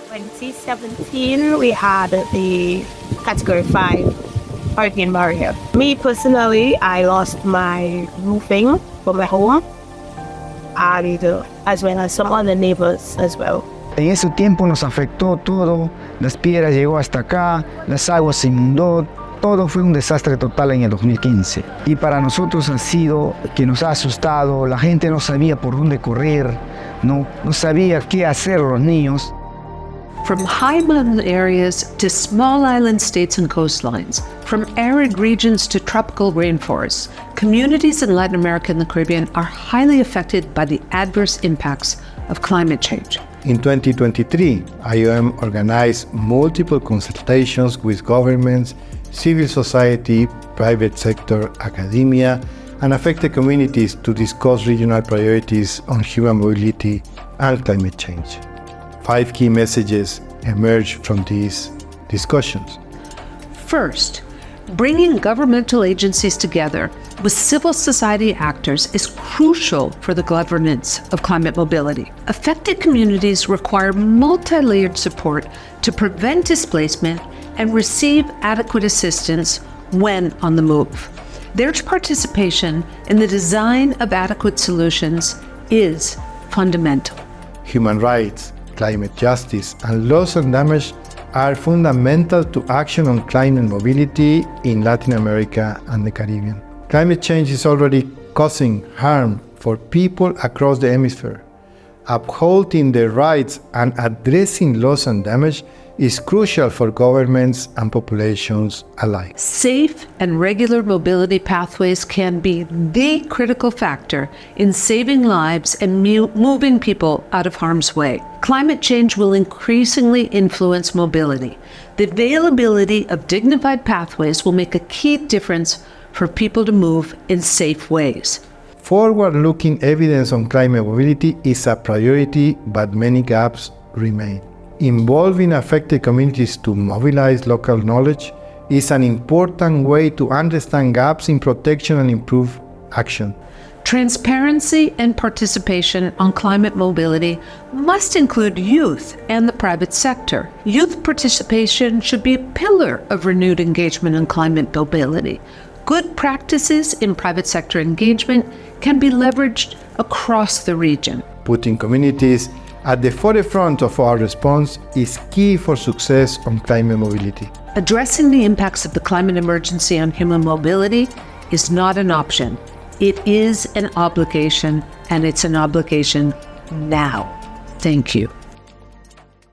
2017, we had the category 5 hurricane barrier. Me personally, I lost my roofing for my home, and as well as some other neighbors as well. En ese tiempo nos afectó todo, las piedras llegó hasta acá, las aguas se inundó, todo fue un desastre total en el 2015. Y para nosotros ha sido que nos ha asustado, la gente no sabía por dónde correr, no sabía qué hacer los niños. From high mountain areas to small island states and coastlines, from arid regions to tropical rainforests, communities in Latin America and the Caribbean are highly affected by the adverse impacts of climate change. In 2023, IOM organized multiple consultations with governments, civil society, private sector, academia, and affected communities to discuss regional priorities on human mobility and climate change. 5 key messages emerged from these discussions. First, bringing governmental agencies together with civil society actors is crucial for the governance of climate mobility. Affected communities require multi-layered support to prevent displacement and receive adequate assistance when on the move. Their participation in the design of adequate solutions is fundamental. Human rights, climate justice, and loss and damage are fundamental to action on climate mobility in Latin America and the Caribbean. Climate change is already causing harm for people across the hemisphere. Upholding their rights and addressing loss and damage is crucial for governments and populations alike. Safe and regular mobility pathways can be the critical factor in saving lives and moving people out of harm's way. Climate change will increasingly influence mobility. The availability of dignified pathways will make a key difference for people to move in safe ways. Forward-looking evidence on climate mobility is a priority, but many gaps remain. Involving affected communities to mobilize local knowledge is an important way to understand gaps in protection and improve action. Transparency and participation on climate mobility must include youth and the private sector. Youth participation should be a pillar of renewed engagement in climate mobility. Good practices in private sector engagement can be leveraged across the region. Putting communities at the forefront of our response is key for success on climate mobility. Addressing the impacts of the climate emergency on human mobility is not an option. It is an obligation, and it's an obligation now. Thank you.